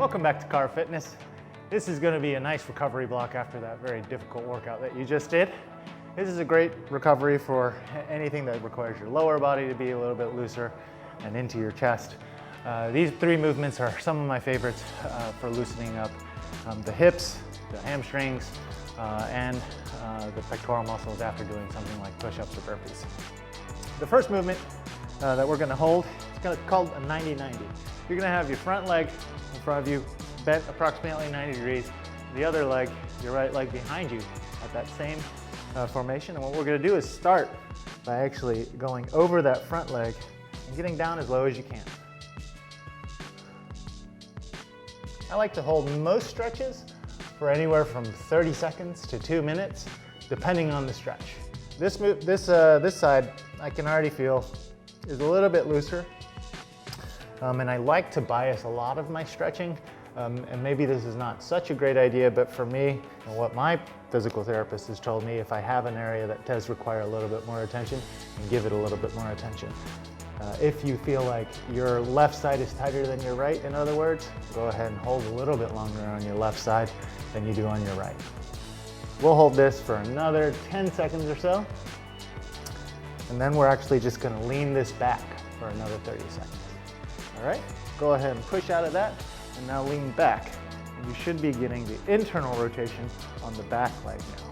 Welcome back to CARV Fitness. This is going to be a nice recovery block after that very difficult workout that you just did. This is a great recovery for anything that requires your lower body to be a little bit looser and into your chest. These three movements are some of my favorites for loosening up the hips, the hamstrings, and the pectoral muscles after doing something like push-ups or burpees. The first movement that we're going to hold is called a 90-90. You're going to have your front leg in front of you, bent approximately 90 degrees. The other leg, your right leg behind you at that same formation. And what we're going to do is start by actually going over that front leg and getting down as low as you can. I like to hold most stretches for anywhere from 30 seconds to 2 minutes, depending on the stretch. This side, I can already feel is a little bit looser. And I like to bias a lot of my stretching. And maybe this is not such a great idea, but for me, and what my physical therapist has told me, if I have an area that does require a little bit more attention, and give it a little bit more attention. If you feel like your left side is tighter than your right, in other words, go ahead and hold a little bit longer on your left side than you do on your right. We'll hold this for another 10 seconds or so. And then we're actually just going to lean this back for another 30 seconds. All right, go ahead and push out of that and now lean back. And you should be getting the internal rotation on the back leg now.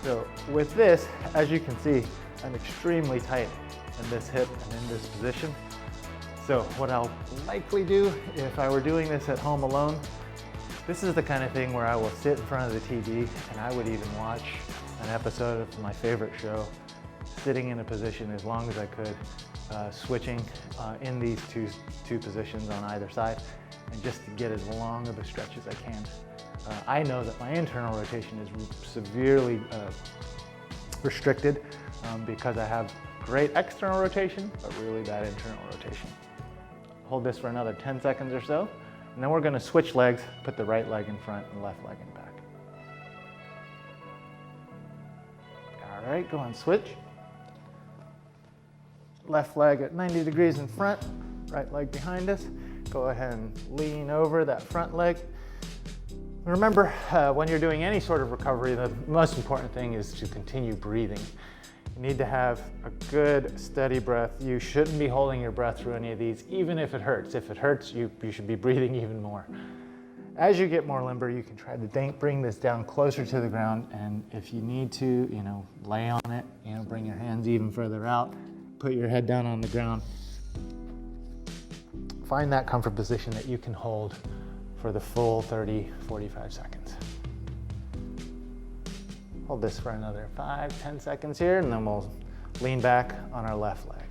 So with this, as you can see, I'm extremely tight in this hip and in this position. So what I'll likely do if I were doing this at home alone, this is the kind of thing where I will sit in front of the TV and I would even watch an episode of my favorite show, sitting in a position as long as I could, switching in these two positions on either side, and just to get as long of a stretch as I can. I know that my internal rotation is severely restricted because I have great external rotation, but really bad internal rotation. Hold this for another 10 seconds or so, and then we're going to switch legs, put the right leg in front and left leg in back. All right, go on, switch. Left leg at 90 degrees in front, right leg behind us. Go ahead and lean over that front leg. Remember, when you're doing any sort of recovery, the most important thing is to continue breathing. You need to have a good, steady breath. You shouldn't be holding your breath through any of these, even if it hurts. If it hurts, you should be breathing even more. As you get more limber, you can try to bring this down closer to the ground, and if you need to, lay on it, bring your hands even further out, put your head down on the ground. Find that comfort position that you can hold for the full 30, 45 seconds. Hold this for another 5, 10 seconds here, and then we'll lean back on our left leg.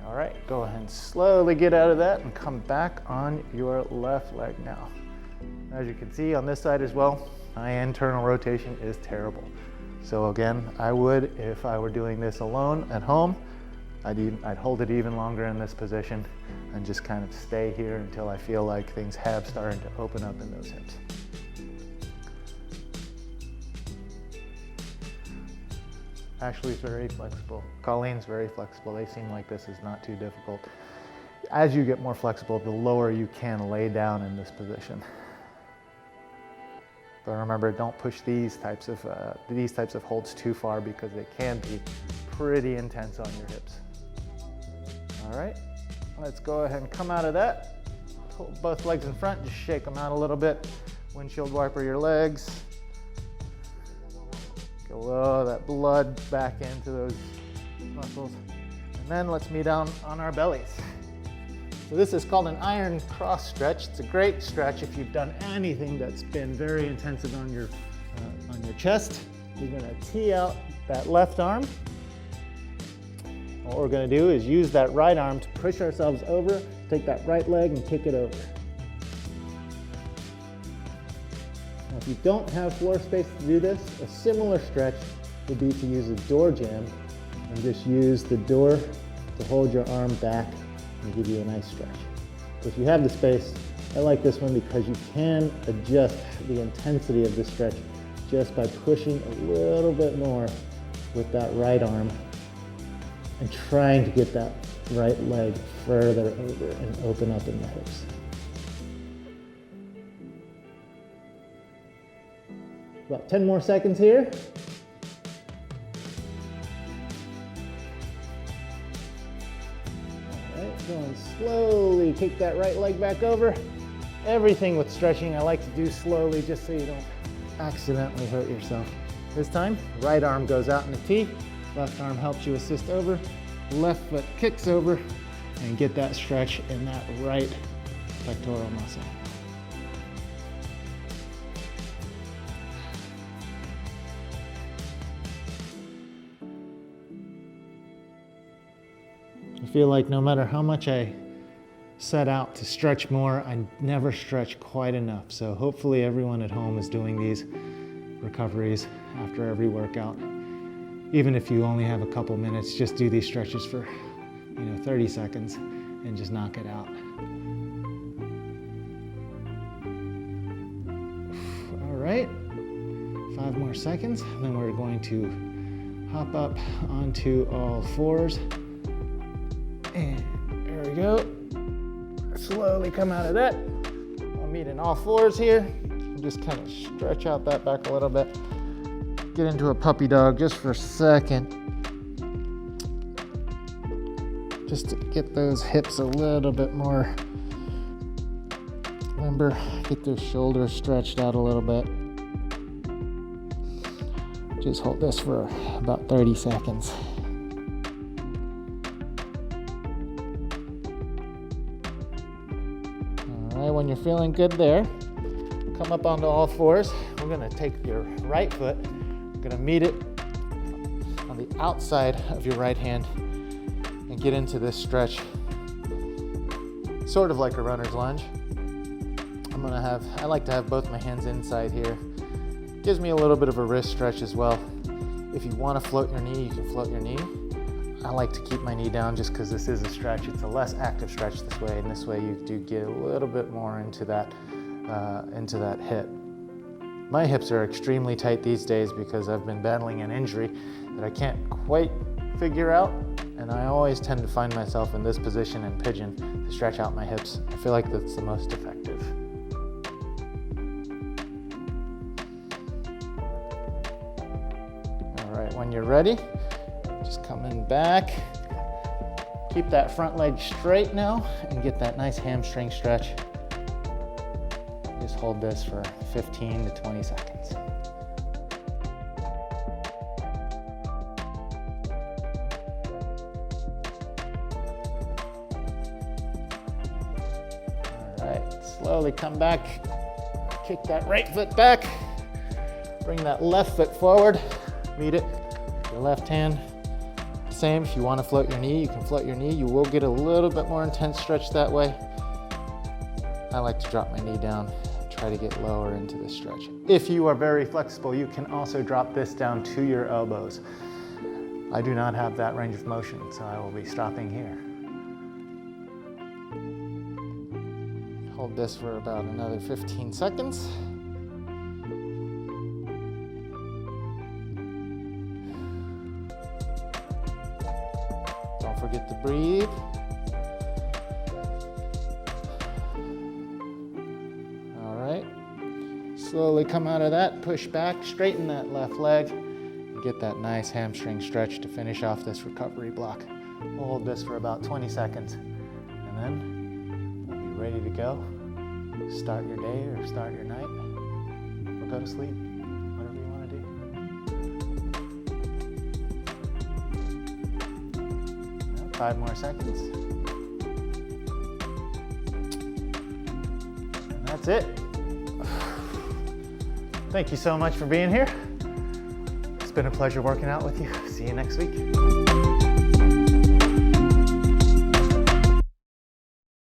All right, go ahead and slowly get out of that and come back on your left leg now. As you can see on this side as well, my internal rotation is terrible. So again, if I were doing this alone at home, I'd hold it even longer in this position and just kind of stay here until I feel like things have started to open up in those hips. Ashley's very flexible. Colleen's very flexible. They seem like this is not too difficult. As you get more flexible, the lower you can lay down in this position. But remember, don't push these types of holds too far because they can be pretty intense on your hips. All right, let's go ahead and come out of that. Hold both legs in front, just shake them out a little bit. Windshield wiper your legs. Get a little of that blood back into those muscles. And then let's meet down on our bellies. So this is called an iron cross stretch. It's a great stretch if you've done anything that's been very intensive on your chest. You're gonna tee out that left arm. What we're gonna do is use that right arm to push ourselves over, take that right leg and kick it over. Now, if you don't have floor space to do this, a similar stretch would be to use a door jamb and just use the door to hold your arm back and give you a nice stretch. So if you have the space, I like this one because you can adjust the intensity of the stretch just by pushing a little bit more with that right arm and trying to get that right leg further over and open up in the hips. About 10 more seconds here. All right, going slowly, kick that right leg back over. Everything with stretching I like to do slowly just so you don't accidentally hurt yourself. This time, right arm goes out in the T, left arm helps you assist over, left foot kicks over, and get that stretch in that right pectoral muscle. I feel like no matter how much I set out to stretch more, I never stretch quite enough. So hopefully everyone at home is doing these recoveries after every workout. Even if you only have a couple minutes, just do these stretches for 30 seconds and just knock it out. All right, 5 more seconds. Then we're going to hop up onto all fours. And there we go. Slowly come out of that. I'll meet in all fours here. Just kind of stretch out that back a little bit. Get into a puppy dog just for a second. Just to get those hips a little bit more. Remember, get those shoulders stretched out a little bit. Just hold this for about 30 seconds. When you're feeling good there, come up onto all fours. We're gonna take your right foot, we're gonna meet it on the outside of your right hand and get into this stretch, sort of like a runner's lunge. I like to have both my hands inside here. Gives me a little bit of a wrist stretch as well. If you wanna float your knee, you can float your knee. I like to keep my knee down just because this is a stretch. It's a less active stretch this way, and this way you do get a little bit more into that hip. My hips are extremely tight these days because I've been battling an injury that I can't quite figure out, and I always tend to find myself in this position in pigeon to stretch out my hips. I feel like that's the most effective. All right, when you're ready, just coming back, keep that front leg straight now and get that nice hamstring stretch. Just hold this for 15 to 20 seconds. All right, slowly come back, kick that right foot back, bring that left foot forward, meet it, your left hand. Same, if you want to float your knee, you can float your knee. You will get a little bit more intense stretch that way. I like to drop my knee down, try to get lower into the stretch. If you are very flexible, you can also drop this down to your elbows. I do not have that range of motion, so I will be stopping here. Hold this for about another 15 seconds. Don't forget to breathe. All right. Slowly come out of that, push back, straighten that left leg, and get that nice hamstring stretch to finish off this recovery block. We'll hold this for about 20 seconds, and then we'll be ready to go. Start your day or start your night, or go to sleep, whatever you want to do. 5 more seconds. And that's it. Thank you so much for being here. It's been a pleasure working out with you. See you next week.